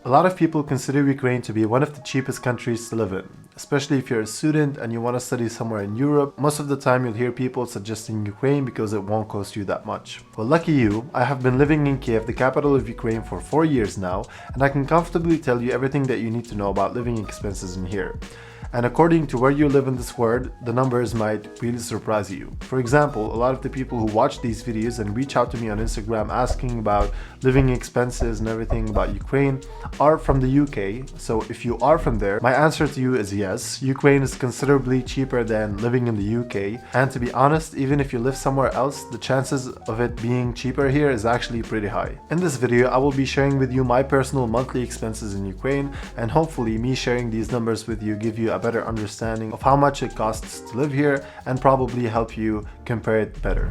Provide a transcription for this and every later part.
A lot of people consider Ukraine to be one of the cheapest countries to live in, especially if you're a student and you want to study somewhere in Europe. Most of the time you'll hear people suggesting Ukraine because it won't cost you that much. Well, lucky you, I have been living in Kiev, the capital of Ukraine, for 4 years now, and I can comfortably tell you everything that you need to know about living expenses in here. And according to where you live in this world, the numbers might really surprise you. For example, a lot of the people who watch these videos and reach out to me on Instagram asking about living expenses and everything about Ukraine are from the UK. So if you are from there, my answer to you is yes. Ukraine is considerably cheaper than living in the UK. And to be honest, even if you live somewhere else, the chances of it being cheaper here is actually pretty high. In this video, I will be sharing with you my personal monthly expenses in Ukraine, and hopefully me sharing these numbers with you give you a better understanding of how much it costs to live here and probably help you compare it better.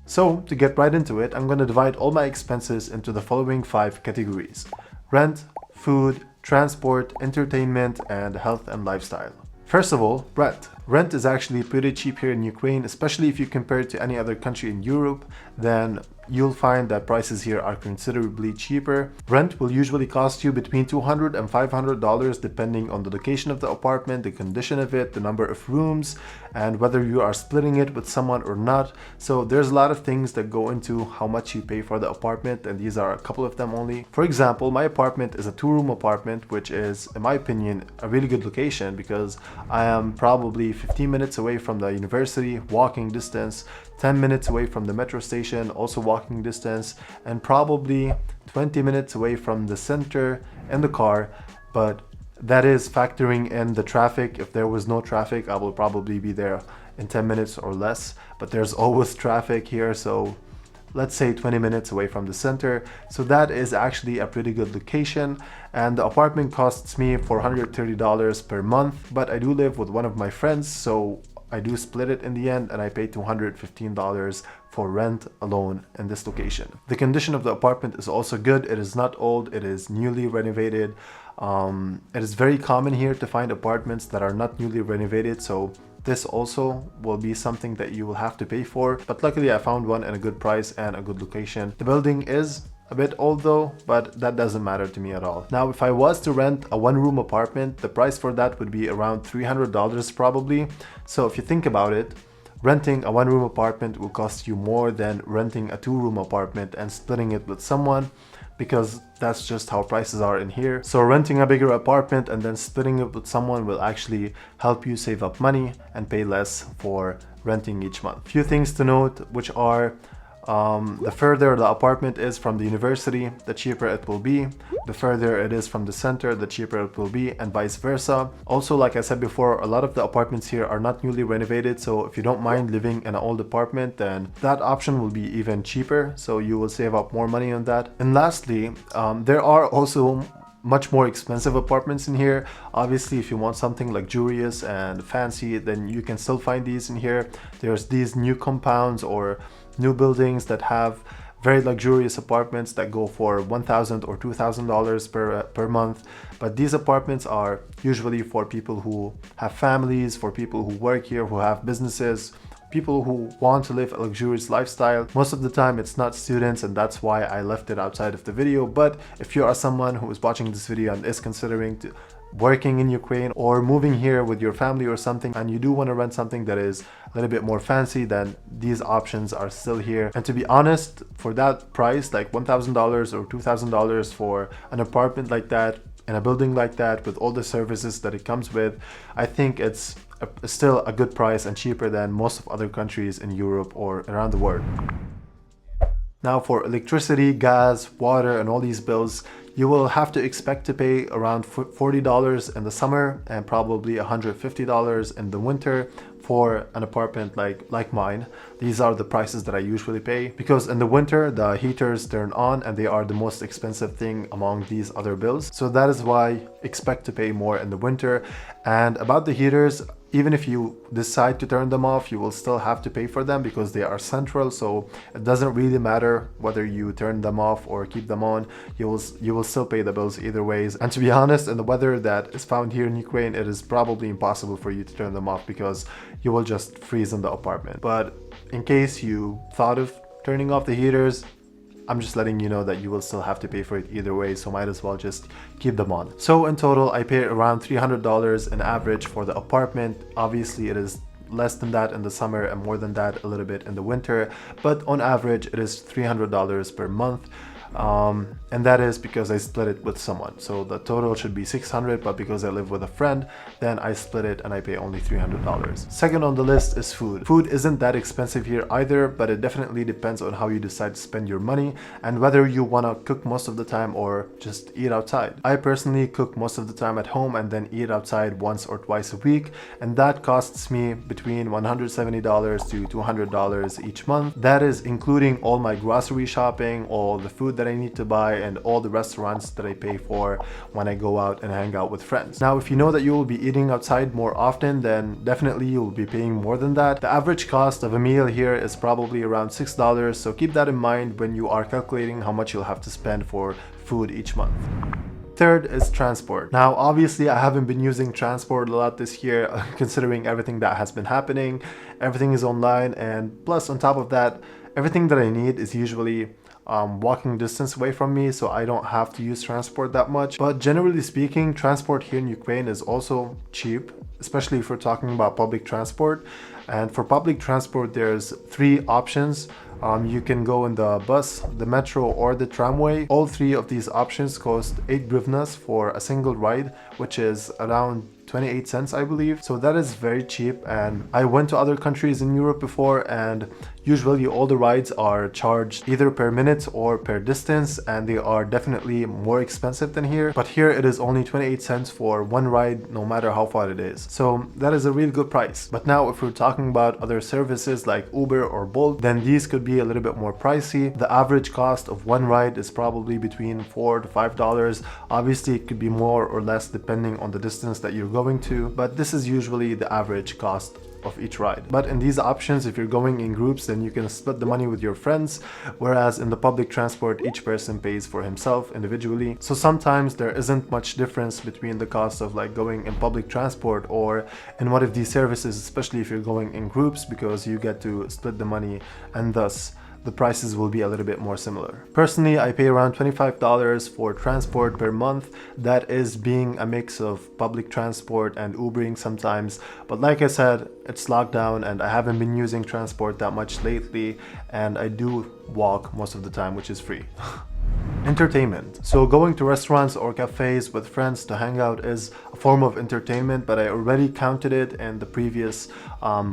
So to get right into it, I'm going to divide all my expenses into the following 5 categories: rent, food, transport, entertainment, and health and lifestyle. First of all, rent. Rent is actually pretty cheap here in Ukraine, especially if you compare it to any other country in Europe. Then you'll find that prices here are considerably cheaper. Rent will usually cost you between $200 and $500 depending on the location of the apartment, the condition of it, the number of rooms, and whether you are splitting it with someone or not. So there's a lot of things that go into how much you pay for the apartment, and these are a couple of them only. For example, my apartment is a 2-room apartment, which is, in my opinion, a really good location because I am probably 15 minutes away from the university, walking distance, 10 minutes away from the metro station, also walking distance, and probably 20 minutes away from the center in the car. But that is factoring in the traffic. If there was no traffic, I will probably be there in 10 minutes or less, but there's always traffic here, so let's say 20 minutes away from the center. So that is actually a pretty good location, and the apartment costs me $430 per month, but I do live with one of my friends, so I do split it in the end, and I pay $215 for rent alone in this location. The condition of the apartment is also good. It is not old, it is newly renovated. It is very common here to find apartments that are not newly renovated, so this also will be something that you will have to pay for. But luckily I found one at a good price and a good location. The building is a bit old though, but that doesn't matter to me at all. Now, if I was to rent a 1-room apartment, the price for that would be around $300 probably. So if you think about it, renting a 1-room apartment will cost you more than renting a 2-room apartment and splitting it with someone, because that's just how prices are in here. So renting a bigger apartment and then splitting it with someone will actually help you save up money and pay less for renting each month. Few things to note, which are the further the apartment is from the university, the cheaper it will be. The further it is from the center, the cheaper it will be, and vice versa. Also, like I said before, a lot of the apartments here are not newly renovated, so if you don't mind living in an old apartment, then that option will be even cheaper, so you will save up more money on that. And lastly, there are also much more expensive apartments in here. Obviously, if you want something luxurious and fancy, then you can still find these in here. There's these new compounds or new buildings that have very luxurious apartments that go for $1,000 or $2,000 per month. But these apartments are usually for people who have families, for people who work here, who have businesses, people who want to live a luxurious lifestyle. Most of the time it's not students, and that's why I left it outside of the video. But if you are someone who is watching this video and is considering working in Ukraine or moving here with your family or something, and you do want to rent something that is a little bit more fancy, then these options are still here. And to be honest, for that price, like $1,000 or $2,000 for an apartment like that in a building like that with all the services that it comes with, I think it's still a good price and cheaper than most of other countries in Europe or around the world. Now, for electricity, gas, water, and all these bills, you will have to expect to pay around $40 in the summer and probably $150 in the winter for an apartment like mine. These are the prices that I usually pay, because in the winter the heaters turn on and they are the most expensive thing among these other bills. So that is why expect to pay more in the winter. And about the heaters, even if you decide to turn them off, you will still have to pay for them because they are central. So it doesn't really matter whether you turn them off or keep them on. You will still pay the bills either ways. And to be honest, in the weather that is found here in Ukraine, it is probably impossible for you to turn them off because you will just freeze in the apartment. But in case you thought of turning off the heaters, I'm just letting you know that you will still have to pay for it either way, so might as well just keep them on. So in total, I pay around $300 in average for the apartment. Obviously, it is less than that in the summer and more than that a little bit in the winter, but on average it is $300 per month. And that is because I split it with someone. So the total should be $600, but because I live with a friend, then I split it and I pay only $300. Second on the list is food. Food isn't that expensive here either, but it definitely depends on how you decide to spend your money and whether you want to cook most of the time or just eat outside. I personally cook most of the time at home and then eat outside once or twice a week, and that costs me between $170 to $200 each month. That is including all my grocery shopping, all the food that I need to buy, and all the restaurants that I pay for when I go out and hang out with friends. Now, if you know that you will be eating outside more often, then definitely you will be paying more than that. The average cost of a meal here is probably around $6, so keep that in mind when you are calculating how much you'll have to spend for food each month. Third is transport. Now, obviously, I haven't been using transport a lot this year, considering everything that has been happening. Everything is online, and plus on top of that, everything that I need is usually walking distance away from me, so I don't have to use transport that much. But generally speaking, transport here in Ukraine is also cheap, especially if we're talking about public transport. And for public transport, there's three options. You can go in the bus, the metro, or the tramway. All three of these options cost 8 hryvnias for a single ride, which is around 28 cents, I believe. So that is very cheap, and I went to other countries in Europe before, and usually all the rides are charged either per minute or per distance, and they are definitely more expensive than here. But here it is only 28 cents for one ride, no matter how far it is. So that is a real good price. But now if we're talking about other services like Uber or Bolt, then these could be a little bit more pricey. The average cost of one ride is probably between $4 to $5. Obviously it could be more or less depending on the distance that you're going to, but this is usually the average cost of each ride. But in these options, if you're going in groups, then you can split the money with your friends, whereas in the public transport, each person pays for himself individually. So sometimes there isn't much difference between the cost of like going in public transport or in one of these services, especially if you're going in groups, because you get to split the money, and thus the prices will be a little bit more similar. Personally, I pay around $25 for transport per month. That is being a mix of public transport and Ubering sometimes. But like I said, it's lockdown and I haven't been using transport that much lately, and I do walk most of the time, which is free. Entertainment. So going to restaurants or cafes with friends to hang out is a form of entertainment, but I already counted it in the previous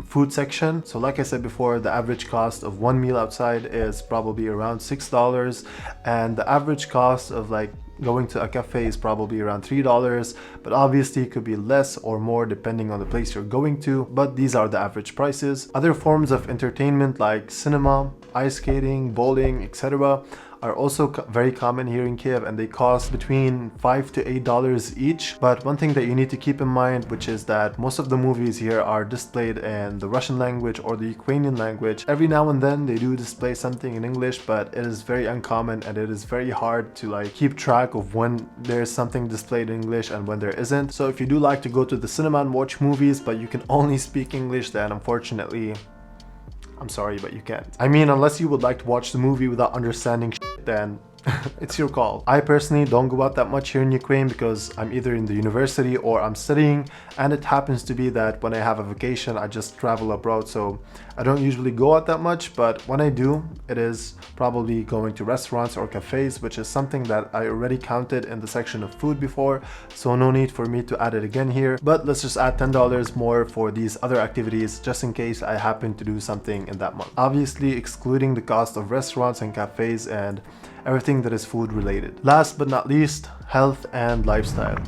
food section. So like I said before, the average cost of one meal outside is probably around $6, and the average cost of like going to a cafe is probably around $3, but obviously it could be less or more depending on the place you're going to, but these are the average prices. Other forms of entertainment like cinema, ice skating, bowling, etc. are also very common here in Kiev, and they cost between $5 to $8 each. But one thing that you need to keep in mind, which is that most of the movies here are displayed in the Russian language or the Ukrainian language. Every now and then they do display something in English, but it is very uncommon and it is very hard to like keep track of when there's something displayed in English and when there isn't. So if you do like to go to the cinema and watch movies, but you can only speak English, then unfortunately, I'm sorry, but you can't. I mean, unless you would like to watch the movie without understanding shit, then it's your call. I personally don't go out that much here in Ukraine because I'm either in the university or I'm studying, and it happens to be that when I have a vacation, I just travel abroad, so I don't usually go out that much. But when I do, it is probably going to restaurants or cafes, which is something that I already counted in the section of food before, so no need for me to add it again here. But let's just add $10 more for these other activities just in case I happen to do something in that month. Obviously excluding the cost of restaurants and cafes and everything that is food related. Last but not least, health and lifestyle.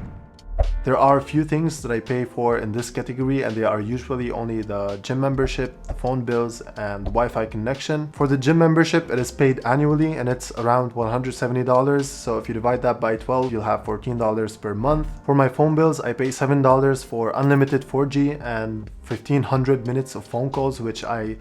There are a few things that I pay for in this category, and they are usually only the gym membership, the phone bills, and the Wi-Fi connection. For the gym membership, it is paid annually and it's around $170. So if you divide that by 12, you'll have $14 per month. For my phone bills, I pay $7 for unlimited 4G and 1500 minutes of phone calls, which I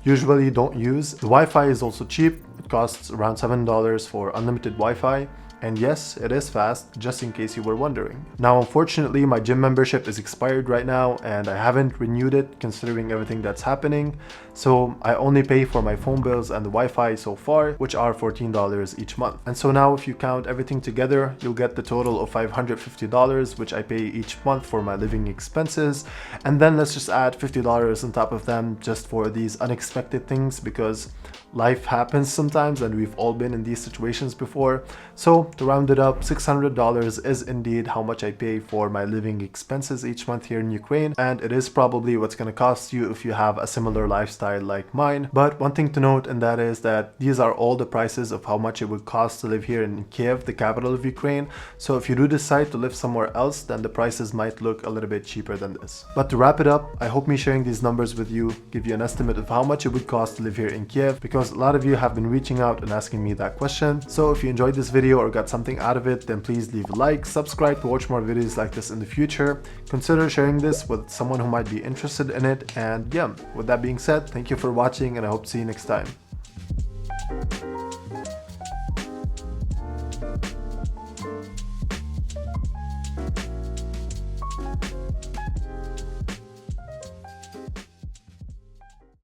usually don't use. The Wi-Fi is also cheap. It costs around $7 for unlimited Wi-Fi. And yes, it is fast, just in case you were wondering. Now, unfortunately, my gym membership is expired right now and I haven't renewed it considering everything that's happening. So I only pay for my phone bills and the Wi-Fi so far, which are $14 each month. And so now if you count everything together, you'll get the total of $550, which I pay each month for my living expenses. And then let's just add $50 on top of them just for these unexpected things, because life happens sometimes and we've all been in these situations before. So to round it up, $600 is indeed how much I pay for my living expenses each month here in Ukraine, and it is probably what's going to cost you if you have a similar lifestyle like mine. But one thing to note, and that is that these are all the prices of how much it would cost to live here in Kiev, the capital of Ukraine. So if you do decide to live somewhere else, then the prices might look a little bit cheaper than this. But to wrap it up, I hope me sharing these numbers with you give you an estimate of how much it would cost to live here in Kiev, because a lot of you have been reaching out and asking me that question. So if you enjoyed this video or got something out of it, then please leave a like, subscribe to watch more videos like this in the future. Consider sharing this with someone who might be interested in it. And yeah, with that being said, thank you for watching and I hope to see you next time.